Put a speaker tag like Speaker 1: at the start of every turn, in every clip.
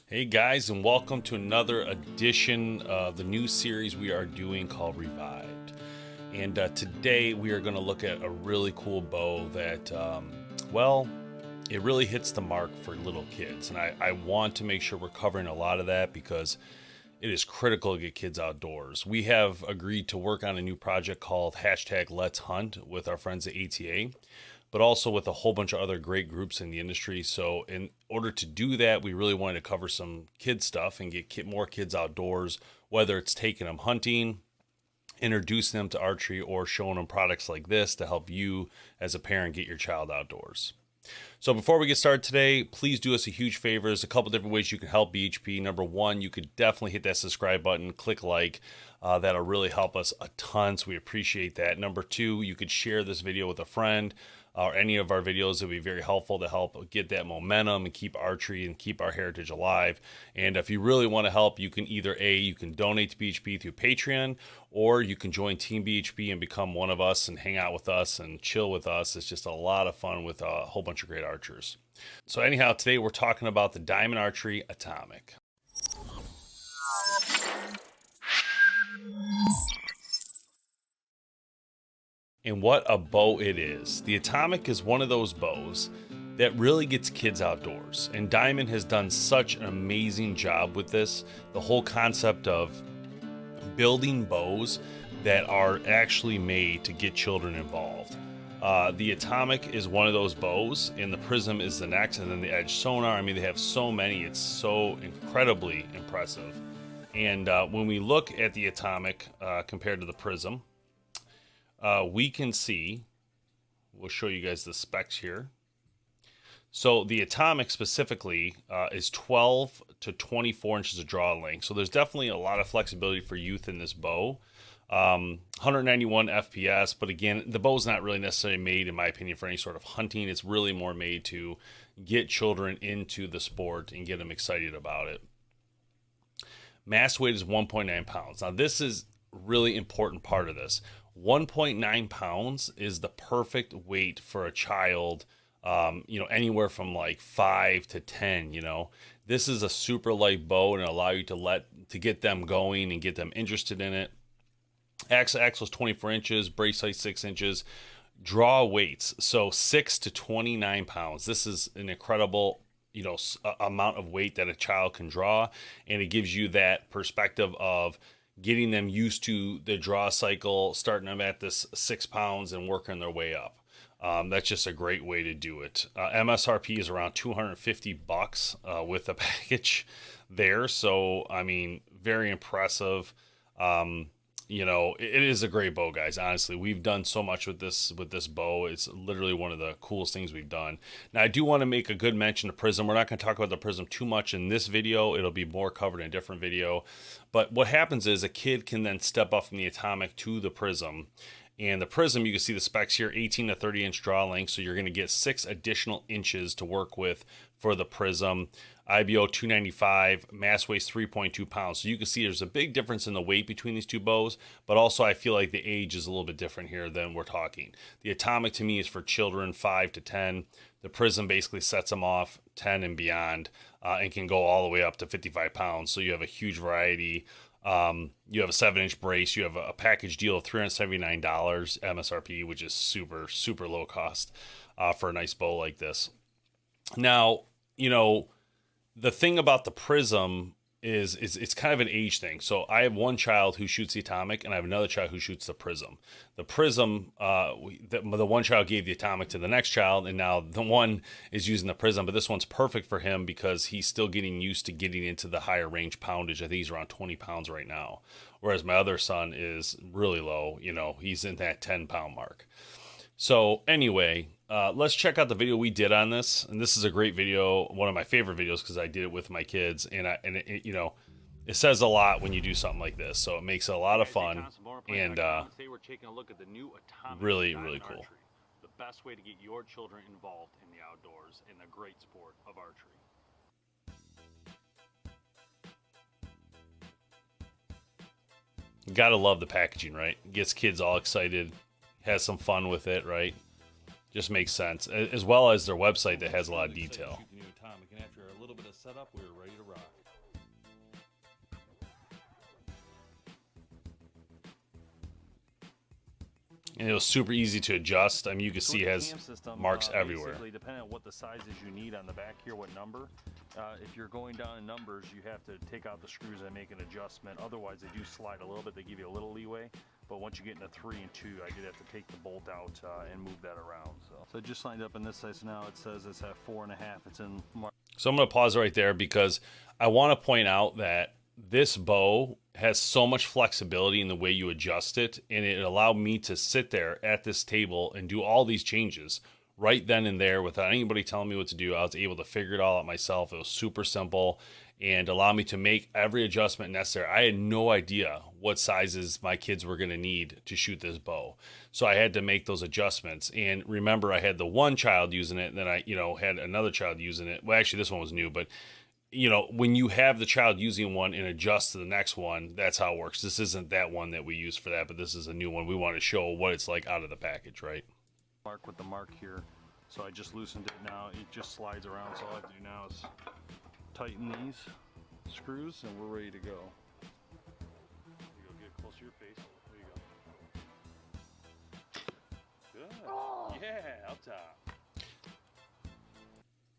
Speaker 1: Hey guys, and welcome to another edition of the new series we are doing called Revived. And today we are going to look at a really cool bow that, it really hits the mark for little kids. And I want to make sure we're covering a lot of that because it is critical to get kids outdoors. We have agreed to work on a new project called hashtag Let's Hunt with our friends at ATA, but also with a whole bunch of other great groups in the industry. So in order to do that, we really wanted to cover some kid stuff and get more kids outdoors, whether it's taking them hunting, introducing them to archery, or showing them products like this to help you as a parent get your child outdoors. So before we get started today, please do us a huge favor. There's a couple different ways you can help BHP. Number one, you could definitely hit that subscribe button, click like. That'll really help us a ton, so we appreciate that. Number two, you could share this video with a friend or any of our videos. It would be very helpful to help get that momentum and keep archery and keep our heritage alive. And if you really want to help, you can either you can donate to BHP through Patreon, or you can join Team BHP and become one of us and hang out with us and chill with us. It's just a lot of fun with a whole bunch of great archers. So anyhow, today we're talking about the Diamond Archery Atomic. And what a bow it is. The Atomic is one of those bows that really gets kids outdoors. And Diamond has done such an amazing job with this. The whole concept of building bows that are actually made to get children involved. The Atomic is one of those bows, and the Prism is the next, and then the Edge Sonar. I mean, they have so many. It's so incredibly impressive. And when we look at the Atomic compared to the Prism, we can see, we'll show you guys the specs here. So the Atomic specifically is 12 to 24 inches of draw length. So there's definitely a lot of flexibility for youth in this bow. 191 FPS, but again, the bow's not really necessarily made, in my opinion, for any sort of hunting. It's really more made to get children into the sport and get them excited about it. Mass weight is 1.9 pounds. Now this is really important part of this. 1.9 pounds is the perfect weight for a child, anywhere from like 5 to 10. This is a super light bow and allow you to get them going and get them interested in it. Axle is 24 inches, brace height 6 inches. Draw weights, so 6 to 29 pounds. This is an incredible amount of weight that a child can draw, and it gives you that perspective of getting them used to the draw cycle, starting them at this 6 pounds and working their way up. That's just a great way to do it. MSRP is around $250 with the package there. So, I mean, very impressive. It is a great bow, guys. Honestly, we've done so much with this bow. It's literally one of the coolest things we've done. Now, I do want to make a good mention of Prism. We're not going to talk about the Prism too much in this video. It'll be more covered in a different video. But what happens is a kid can then step up from the Atomic to the Prism. And the Prism, you can see the specs here, 18 to 30 inch draw length. So you're going to get 6 additional inches to work with for the Prism. IBO 295, mass weighs 3.2 pounds. So you can see there's a big difference in the weight between these two bows, but also I feel like the age is a little bit different here than we're talking. The Atomic to me is for children 5 to 10. The Prism basically sets them off 10 and beyond, and can go all the way up to 55 pounds. So you have a huge variety. You have a 7-inch brace. You have a package deal of $379 MSRP, which is super, super low cost for a nice bow like this. Now, the thing about the Prism is it's kind of an age thing. So I have one child who shoots the Atomic, and I have another child who shoots the Prism. The Prism, the one child gave the Atomic to the next child, and now the one is using the Prism. But this one's perfect for him because he's still getting used to getting into the higher range poundage. I think he's around 20 pounds right now, whereas my other son is really low. He's in that 10-pound mark. So anyway, let's check out the video we did on this. And this is a great video, one of my favorite videos because I did it with my kids, and it says a lot when you do something like this. So it makes it a lot of fun and really, really cool.
Speaker 2: The best way to get your children involved in the outdoors in the great sport of archery.
Speaker 1: You gotta love the packaging, right? Gets kids all excited. Has some fun with it, right? Just makes sense, as well as their website that has a lot of detail. and after a little bit of setup, we were ready to rock. And it was super easy to adjust. I mean, you can see it has marks everywhere.
Speaker 2: Basically, depending on what the sizes you need on the back here, what number. If you're going down in numbers, you have to take out the screws and make an adjustment. Otherwise, they do slide a little bit. They give you a little leeway. But once you get into 3 and 2, I did have to take the bolt out and move that around. So I just lined up in this size. Now it says it's at 4.5. It's in mark.
Speaker 1: So I'm going to pause right there because I want to point out that this bow has so much flexibility in the way you adjust it, and it allowed me to sit there at this table and do all these changes right then and there without anybody telling me what to do. I was able to figure it all out myself. It was super simple and allowed me to make every adjustment necessary. I had no idea what sizes my kids were going to need to shoot this bow. So I had to make those adjustments. And remember, I had the one child using it, and then I, had another child using it. Well, actually, this one was new, but when you have the child using one and adjust to the next one, that's how it works. This isn't that one that we use for that, but this is a new one. We want to show what it's like out of the package, right?
Speaker 2: Mark with the mark here. So I just loosened it now. It just slides around. So all I have to do now is tighten these screws and we're ready to go. There you go, get it close to your face. There you go. Good. Oh. Yeah, up top.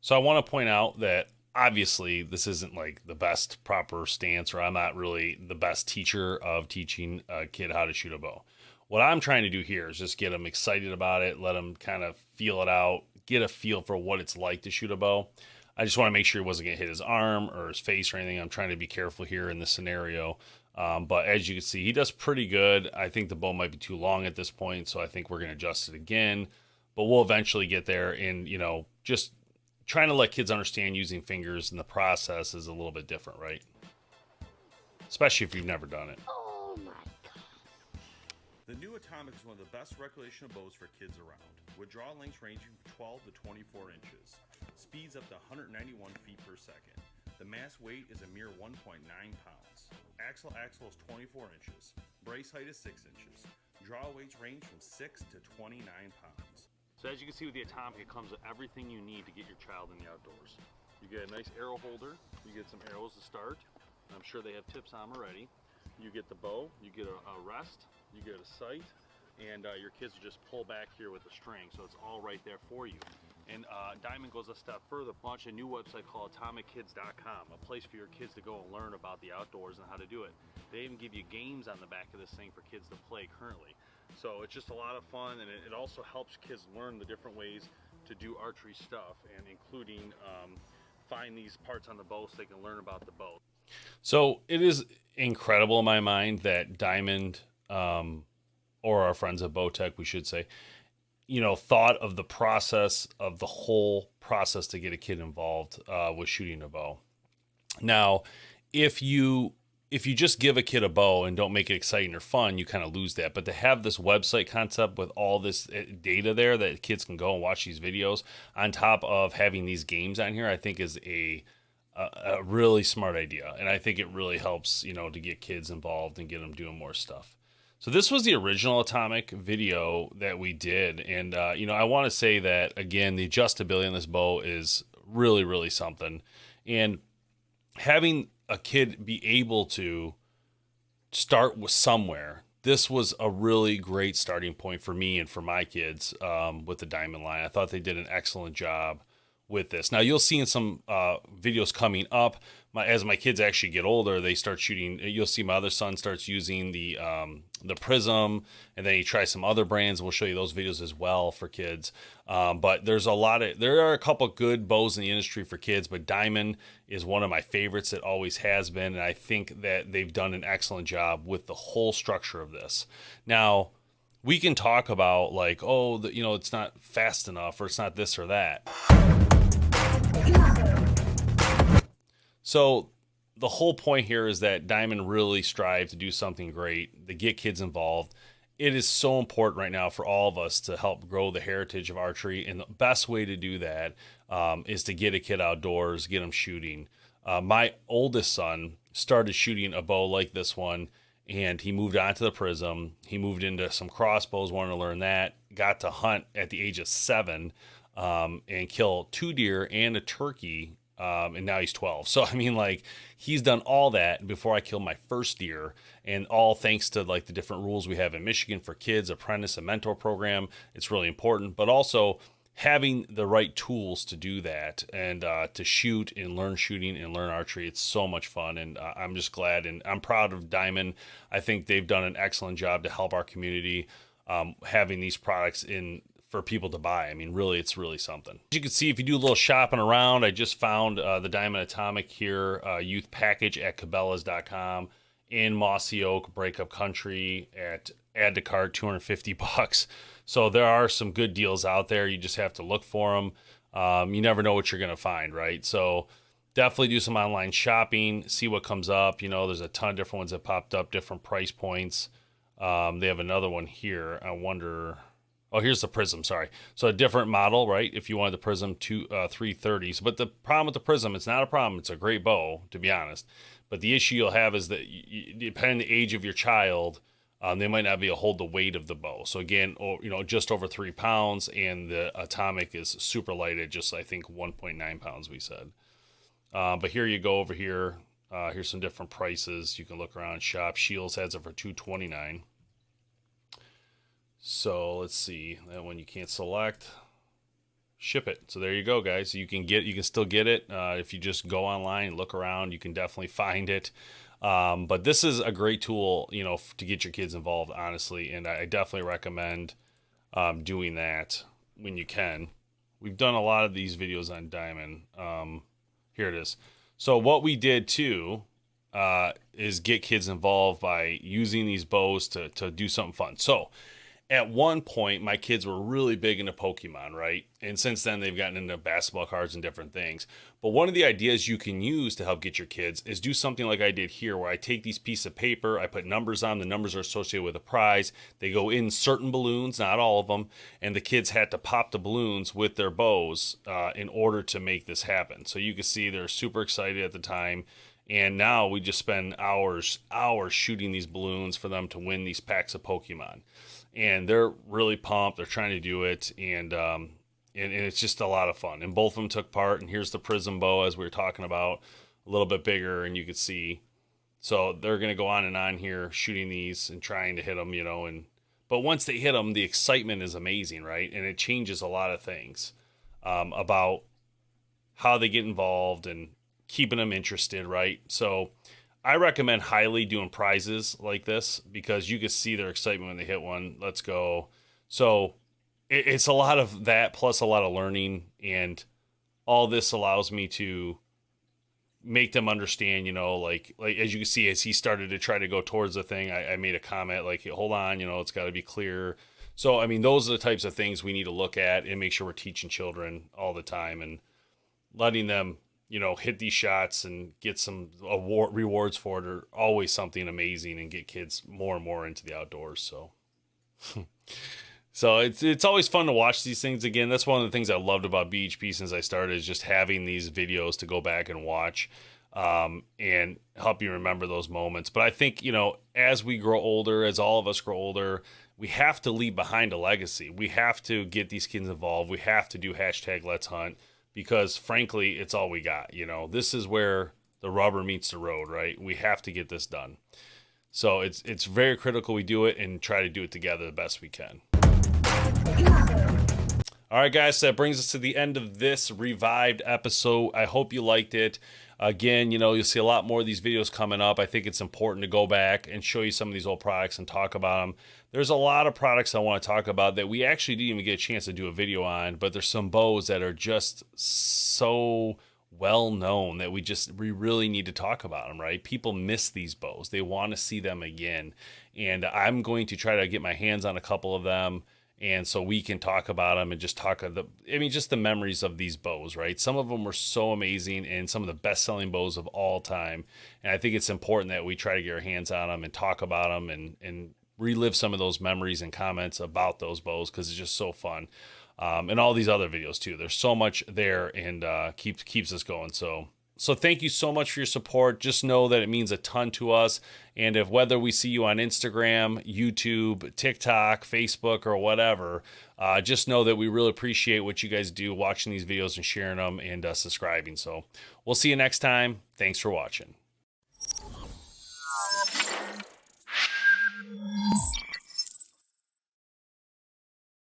Speaker 1: So I want to point out that obviously this isn't like the best proper stance, or I'm not really the best teacher of teaching a kid how to shoot a bow. What I'm trying to do here is just get them excited about it, let them kind of feel it out, get a feel for what it's like to shoot a bow. I just want to make sure he wasn't going to hit his arm or his face or anything. I'm trying to be careful here in this scenario. But as you can see, he does pretty good. I think the bow might be too long at this point, so I think we're going to adjust it again. But we'll eventually get there, and, just trying to let kids understand using fingers in the process is a little bit different, right? Especially if you've never done it.
Speaker 3: Oh my God.
Speaker 1: The new Atomic is one of the best recreational bows for kids around, with draw lengths ranging from 12 to 24 inches, speeds up to 191 feet per second. The mass weight is a mere 1.9 pounds. Axle is 24 inches. Brace height is 6 inches. Draw weights range from 6 to 29 pounds.
Speaker 2: So as you can see with the Atomic, it comes with everything you need to get your child in the outdoors. You get a nice arrow holder, you get some arrows to start. I'm sure they have tips on them already. You get the bow, you get a rest, you get a sight, and your kids will just pull back here with the string, so it's all right there for you. And Diamond goes a step further, launched a new website called AtomicKids.com, a place for your kids to go and learn about the outdoors and how to do it. They even give you games on the back of this thing for kids to play currently. So it's just a lot of fun, and it also helps kids learn the different ways to do archery stuff, and including find these parts on the bow so they can learn about the bow.
Speaker 1: So it is incredible in my mind that Diamond, or our friends at Bowtech, we should say, thought of the process of the whole process to get a kid involved with shooting a bow. Now, if you just give a kid a bow and don't make it exciting or fun, you kind of lose that. But to have this website concept with all this data there that kids can go and watch these videos on top of having these games on here, I think is a really smart idea. And I think it really helps, to get kids involved and get them doing more stuff. So this was the original Atomic video that we did. And, I want to say that, again, the adjustability on this bow is really, really something. And having a kid be able to start with somewhere, this was a really great starting point for me and for my kids with the Diamond line. I thought they did an excellent job with this. Now you'll see in some videos coming up, as my kids actually get older, they start shooting. You'll see my other son starts using the Prism, and then he tries some other brands. We'll show you those videos as well for kids. But there are a couple good bows in the industry for kids, but Diamond is one of my favorites. It always has been, and I think that they've done an excellent job with the whole structure of this. Now, we can talk about it's not fast enough, or it's not this or that. So the whole point here is that Diamond really strive to do something great, to get kids involved. It is so important right now for all of us to help grow the heritage of archery, and the best way to do that is to get a kid outdoors, get them shooting. My oldest son started shooting a bow like this one, and he moved on to the Prism. He moved into some crossbows, wanted to learn that, got to hunt at the age of 7, and kill 2 deer and a turkey and now he's 12. So I mean, like, he's done all that before I killed my first deer, and all thanks to like the different rules we have in Michigan for kids, apprentice and mentor program. It's really important, but also having the right tools to do that, and to shoot and learn shooting and learn archery. It's so much fun, and I'm just glad, and I'm proud of Diamond. I think they've done an excellent job to help our community, having these products in for people to buy. I mean, really, it's really something. As you can see, if you do a little shopping around, I just found the Diamond Atomic here, youth package at Cabela's.com, in Mossy Oak, Breakup Country, at add to cart, $250. So there are some good deals out there. You just have to look for them. You never know what you're going to find, right? So definitely do some online shopping, see what comes up. You know, there's a ton of different ones that popped up, different price points. They have another one here. I wonder. Oh, here's the Prism. Sorry. So a different model, right? If you wanted the Prism 330s, but the problem with the Prism, it's not a problem. It's a great bow, to be honest. But the issue you'll have is that, depending on the age of your child, they might not be able to hold the weight of the bow. So again, just over 3 pounds, and the Atomic is super light at just, I think, 1.9 pounds, we said. But here you go over here. Here's some different prices. You can look around, shop. Shields has it for $229. So let's see, that one you can't select, ship it. So there you go, guys. You can still get it. If you just go online and look around, you can definitely find it. But this is a great tool, to get your kids involved, honestly. And I definitely recommend doing that when you can. We've done a lot of these videos on Diamond. Here it is. So what we did too, is get kids involved by using these bows to do something fun. So at one point, my kids were really big into Pokemon, right? And since then, they've gotten into basketball cards and different things. But one of the ideas you can use to help get your kids is do something like I did here, where I take these pieces of paper, I put numbers on, the numbers are associated with a prize. They go in certain balloons, not all of them, and the kids had to pop the balloons with their bows in order to make this happen. So you can see they're super excited at the time. And now we just spend hours shooting these balloons for them to win these packs of Pokemon. And they're really pumped. They're trying to do it, and it's just a lot of fun. And both of them took part. And here's the Prism bow, as we were talking about, a little bit bigger, and you could see. So they're going to go on and on here shooting these and trying to hit them, but once they hit them, the excitement is amazing, right? And it changes a lot of things about how they get involved and keeping them interested, right? So I recommend highly doing prizes like this, because you can see their excitement when they hit one. Let's go. So it's a lot of that, plus a lot of learning, and all this allows me to make them understand, like as you can see, as he started to try to go towards the thing, I made a comment like, hold on, it's got to be clear. So, I mean, those are the types of things we need to look at and make sure we're teaching children all the time, and letting them hit these shots and get some rewards for it are always something amazing, and get kids more and more into the outdoors. So, so it's always fun to watch these things again. That's one of the things I loved about BHP since I started, is just having these videos to go back and watch, and help you remember those moments. But I think, as we grow older, as all of us grow older, we have to leave behind a legacy. We have to get these kids involved. We have to do #Let'sHunt. Because frankly, it's all we got. This is where the rubber meets the road, right? We have to get this done. So it's very critical we do it, and try to do it together the best we can. All right, guys, so that brings us to the end of this revived episode. I hope you liked it. Again, you'll see a lot more of these videos coming up. I think it's important to go back and show you some of these old products and talk about them. There's a lot of products I want to talk about that we actually didn't even get a chance to do a video on, but there's some bows that are just so well known that we really need to talk about them, right? People miss these bows. They want to see them again. And I'm going to try to get my hands on a couple of them, and so we can talk about them and just just the memories of these bows, right? Some of them were so amazing, and some of the best-selling bows of all time. And I think it's important that we try to get our hands on them and talk about them, and relive some of those memories and comments about those bows, because it's just so fun. And all these other videos too. There's so much there, and keeps us going. So So thank you so much for your support. Just know that it means a ton to us. And if whether we see you on Instagram, YouTube, TikTok, Facebook, or whatever, just know that we really appreciate what you guys do watching these videos and sharing them and subscribing. So we'll see you next time. Thanks for watching.